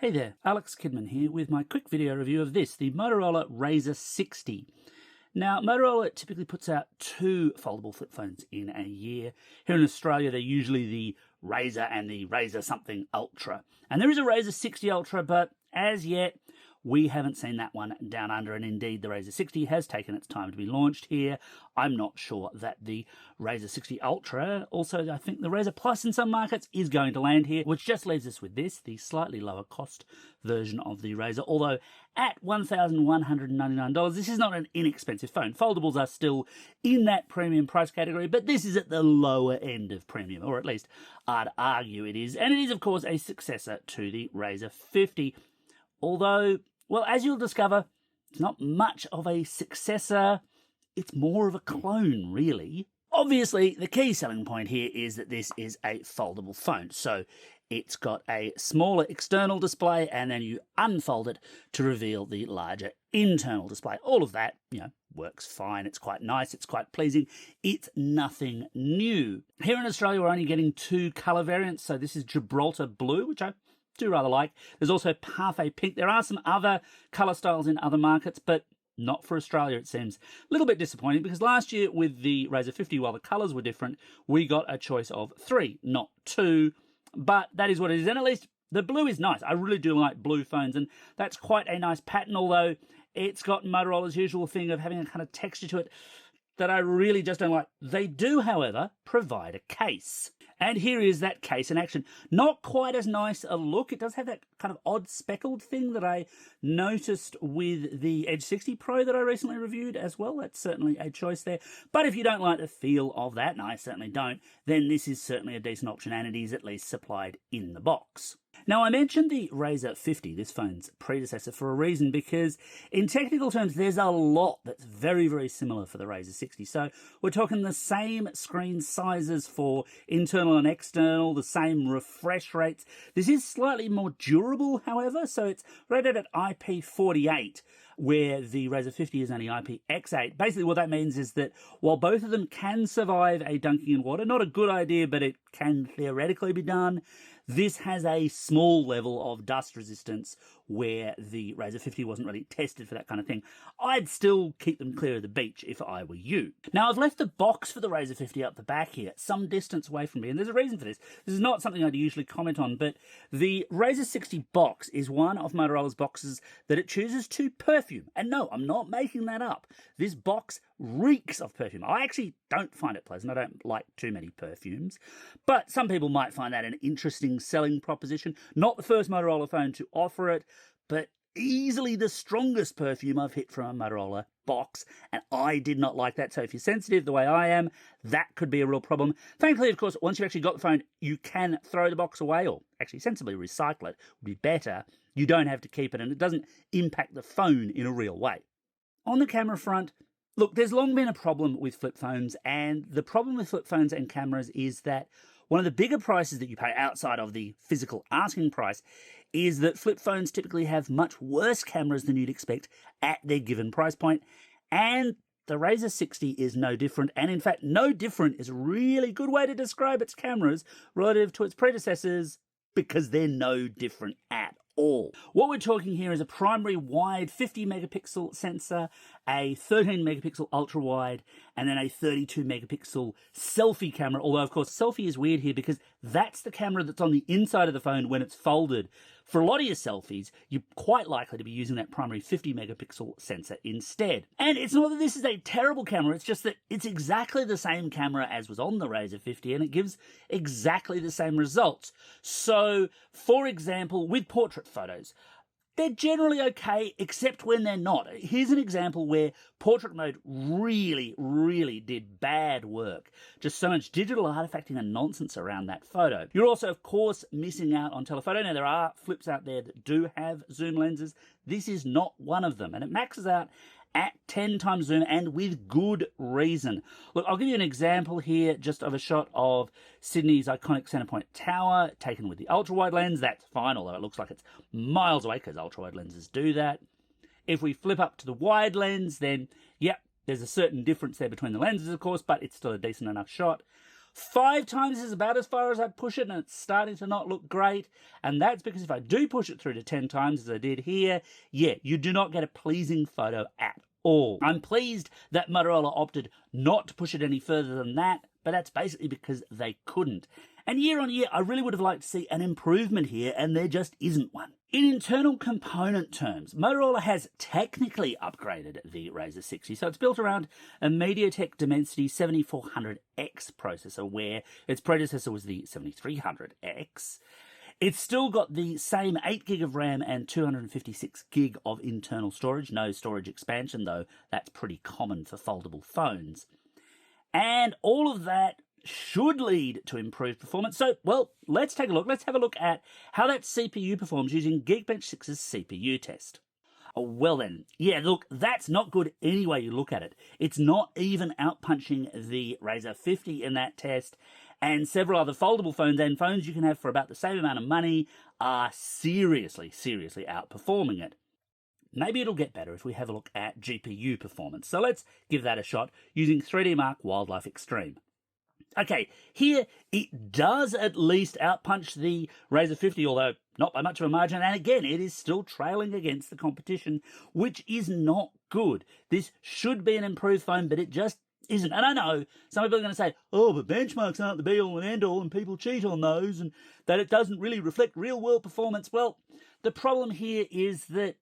Hey there, Alex Kidman here with my quick video review of this, the Motorola Razr 60. Now, Motorola typically puts out 2 foldable flip phones in a year. Here in Australia, they're usually the Razr and the Razr something Ultra. And there is a Razr 60 Ultra, but as yet, we haven't seen that one down under, and indeed the Razr 60 has taken its time to be launched here. I'm not sure that the Razr 60 Ultra, also I think the Razr Plus in some markets, is going to land here, which just leaves us with this, the slightly lower cost version of the Razr, although at $1,199, this is not an inexpensive phone. Foldables are still in that premium price category, but this is at the lower end of premium, or at least I'd argue it is, and it is of course a successor to the Razr 50, although, well, as you'll discover, it's not much of a successor. It's more of a clone, really. Obviously, the key selling point here is that this is a foldable phone. So it's got a smaller external display, and then you unfold it to reveal the larger internal display. All of that, works fine. It's quite nice. It's quite pleasing. It's nothing new. Here in Australia, we're only getting 2 color variants. So this is Gibraltar Blue, which I do rather like. There's also Parfait Pink. There are some other colour styles in other markets, but not for Australia, it seems. A little bit disappointing, because last year with the Razr 50, while the colours were different, we got a choice of 3, not 2. But that is what it is, and at least the blue is nice. I really do like blue phones, and that's quite a nice pattern, although it's got Motorola's usual thing of having a kind of texture to it that I really just don't like. They do, however, provide a case. And here is that case in action. Not quite as nice a look. It does have that kind of odd speckled thing that I noticed with the Edge 60 Pro that I recently reviewed as well. That's certainly a choice there. But if you don't like the feel of that, and I certainly don't, then this is certainly a decent option, and it is at least supplied in the box. Now, I mentioned the Razr 50, this phone's predecessor, for a reason, because in technical terms, there's a lot that's very, very similar for the Razr 60. So we're talking the same screen sizes for internal and external, the same refresh rates. This is slightly more durable, however, so it's rated at IP48, where the Razr 50 is only IPX8. Basically, what that means is that while both of them can survive a dunking in water, not a good idea, but it can theoretically be done, this has a small level of dust resistance where the Razr 50 wasn't really tested for that kind of thing. I'd still keep them clear of the beach if I were you. Now, I've left the box for the Razr 50 up the back here, some distance away from me, and there's a reason for this. This is not something I'd usually comment on, but the Razr 60 box is one of Motorola's boxes that it chooses to perfume. And no, I'm not making that up. This box reeks of perfume. I actually don't find it pleasant. I don't like too many perfumes, but some people might find that an interesting selling proposition. Not the first Motorola phone to offer it, but easily the strongest perfume I've hit from a Motorola box, and I did not like that. So if you're sensitive the way I am, that could be a real problem. Thankfully, of course, once you've actually got the phone, you can throw the box away, or actually sensibly recycle it would be better. You don't have to keep it, and it doesn't impact the phone in a real way. On the camera front, look, there's long been a problem with flip phones, and the problem with flip phones and cameras is that one of the bigger prices that you pay outside of the physical asking price is that flip phones typically have much worse cameras than you'd expect at their given price point, and the Razr 60 is no different, and in fact, no different is a really good way to describe its cameras relative to its predecessors, because they're no different at all. What we're talking here is a primary wide 50 megapixel sensor, a 13 megapixel ultra wide, and then a 32 megapixel selfie camera. Although, of course, selfie is weird here because that's the camera that's on the inside of the phone when it's folded. For a lot of your selfies, you're quite likely to be using that primary 50 megapixel sensor instead. And it's not that this is a terrible camera, it's just that it's exactly the same camera as was on the Razr 50, and it gives exactly the same results. So, for example, with portrait photos, they're generally okay, except when they're not. Here's an example where portrait mode really, really did bad work. Just so much digital artifacting and nonsense around that photo. You're also, of course, missing out on telephoto. Now, there are flips out there that do have zoom lenses. This is not one of them, and it maxes out at 10 times zoom, and with good reason. Look, I'll give you an example here just of a shot of Sydney's iconic Centrepoint Tower taken with the ultra-wide lens. That's fine, although it looks like it's miles away because ultra-wide lenses do that. If we flip up to the wide lens, then, yep, there's a certain difference there between the lenses, of course, but it's still a decent enough shot. 5 times is about as far as I'd push it, and it's starting to not look great. And that's because if I do push it through to 10 times, as I did here, yeah, you do not get a pleasing photo at all. I'm pleased that Motorola opted not to push it any further than that, but that's basically because they couldn't. And year on year, I really would have liked to see an improvement here, and there just isn't one. In internal component terms, Motorola has technically upgraded the Razr 60, so it's built around a MediaTek Dimensity 7400X processor, where its predecessor was the 7300X. It's still got the same 8GB of RAM and 256GB of internal storage. No storage expansion, though that's pretty common for foldable phones. And all of that should lead to improved performance. So, well, let's take a look. Let's have a look at how that CPU performs using Geekbench 6's CPU test. Well then, yeah, look, that's not good any way you look at it. It's not even outpunching the Razr 50 in that test, and several other foldable phones and phones you can have for about the same amount of money are seriously outperforming it. Maybe it'll get better if we have a look at GPU performance. So let's give that a shot using 3D Mark Wildlife Extreme. Okay, here it does at least outpunch the Razr 50, although not by much of a margin, and again, it is still trailing against the competition, which is not good. This should be an improved phone, but it just isn't. And I know some people are going to say, oh, but benchmarks aren't the be-all and end-all, and people cheat on those, and that it doesn't really reflect real-world performance. Well, the problem here is that,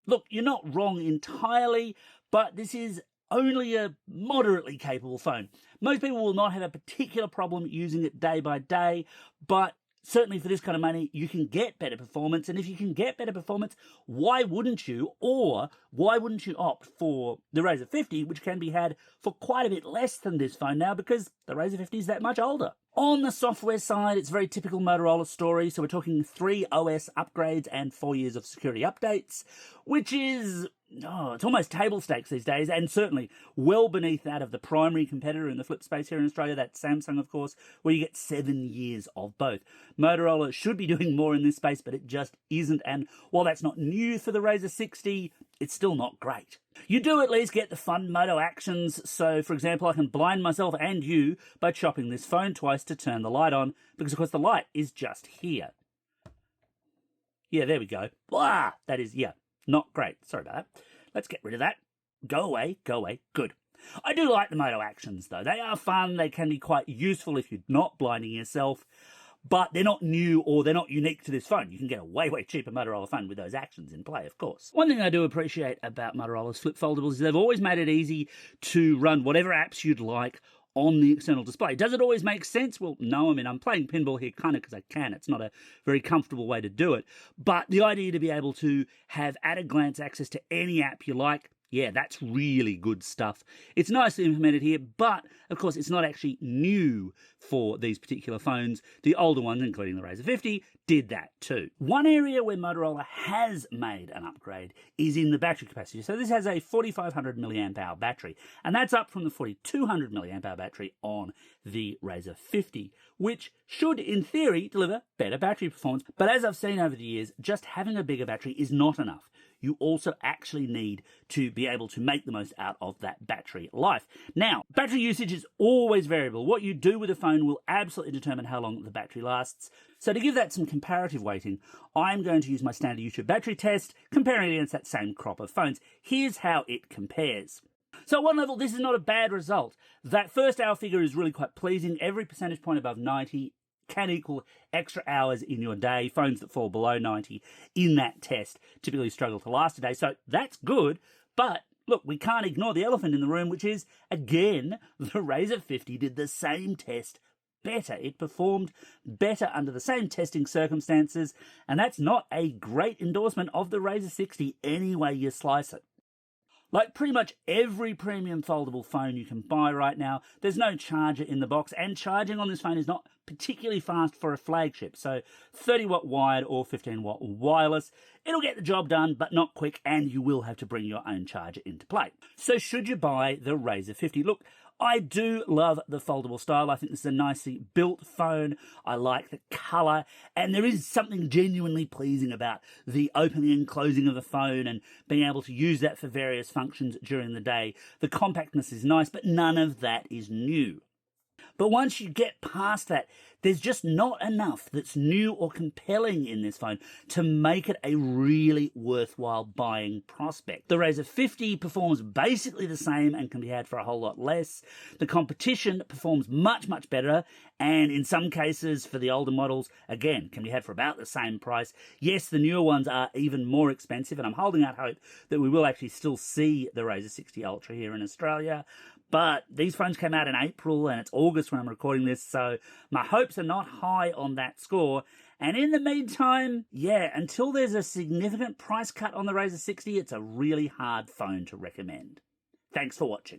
look, you're not wrong entirely, but this is only a moderately capable phone. Most people will not have a particular problem using it day by day, but certainly for this kind of money, you can get better performance. And if you can get better performance, why wouldn't you? Or why wouldn't you opt for the Razr 50, which can be had for quite a bit less than this phone now because the Razr 50 is that much older? On the software side, it's a very typical Motorola story. So we're talking 3 OS upgrades and 4 years of security updates, which is, it's almost table stakes these days, and certainly well beneath that of the primary competitor in the flip space here in Australia, that's Samsung, of course, where you get 7 years of both. Motorola should be doing more in this space, but it just isn't, and while that's not new for the Razr 60, it's still not great. You do at least get the fun Moto actions, so for example, I can blind myself and you by chopping this phone twice to turn the light on, because of course the light is just here. Yeah, there we go. Blah! That is, not great. Sorry about that. Let's get rid of that. Go away. Good. I do like the Moto actions, though. They are fun. They can be quite useful if you're not blinding yourself, but they're not new or they're not unique to this phone. You can get a way cheaper Motorola phone with those actions in play, of course. One thing I do appreciate about Motorola's flip foldables is they've always made it easy to run whatever apps you'd like on the external display. Does it always make sense? Well, no. I mean, I'm playing pinball here kind of because I can. It's not a very comfortable way to do it. But the idea to be able to have at-a-glance access to any app you like, yeah, that's really good stuff. It's nicely implemented here, but of course it's not actually new for these particular phones. The older ones, including the Razr 50, did that too. One area where Motorola has made an upgrade is in the battery capacity. So this has a 4500 milliamp hour battery, and that's up from the 4200 milliamp hour battery on the Razr 50, which should, in theory, deliver better battery performance. But as I've seen over the years, just having a bigger battery is not enough. You also actually need to be able to make the most out of that battery life. Now, battery usage is always variable. What you do with a phone will absolutely determine how long the battery lasts. So to give that some comparative weighting, I'm going to use my standard YouTube battery test, comparing it against that same crop of phones. Here's how it compares. So at one level, this is not a bad result. That first hour figure is really quite pleasing. Every percentage point above 90 can equal extra hours in your day. Phones that fall below 90 in that test typically struggle to last a day. So that's good, but look, we can't ignore the elephant in the room, which is, again, the Razr 50 did the same test better. It performed better under the same testing circumstances, and that's not a great endorsement of the Razr 60 any way you slice it. Like pretty much every premium foldable phone you can buy right now, there's no charger in the box, and charging on this phone is not particularly fast for a flagship. So 30-watt wired or 15-watt wireless, it'll get the job done, but not quick, and you will have to bring your own charger into play. So should you buy the Razr 50? Look, I do love the foldable style. I think this is a nicely built phone. I like the colour, and there is something genuinely pleasing about the opening and closing of the phone and being able to use that for various functions during the day. The compactness is nice, but none of that is new. But once you get past that, there's just not enough that's new or compelling in this phone to make it a really worthwhile buying prospect. The Razr 50 performs basically the same and can be had for a whole lot less. The competition performs much, much better, and in some cases for the older models, again, can be had for about the same price. Yes, the newer ones are even more expensive, and I'm holding out hope that we will actually still see the Razr 60 Ultra here in Australia. But these phones came out in April and it's August when I'm recording this, so my hopes are not high on that score. And in the meantime, yeah, until there's a significant price cut on the Razr 60, it's a really hard phone to recommend. Thanks for watching.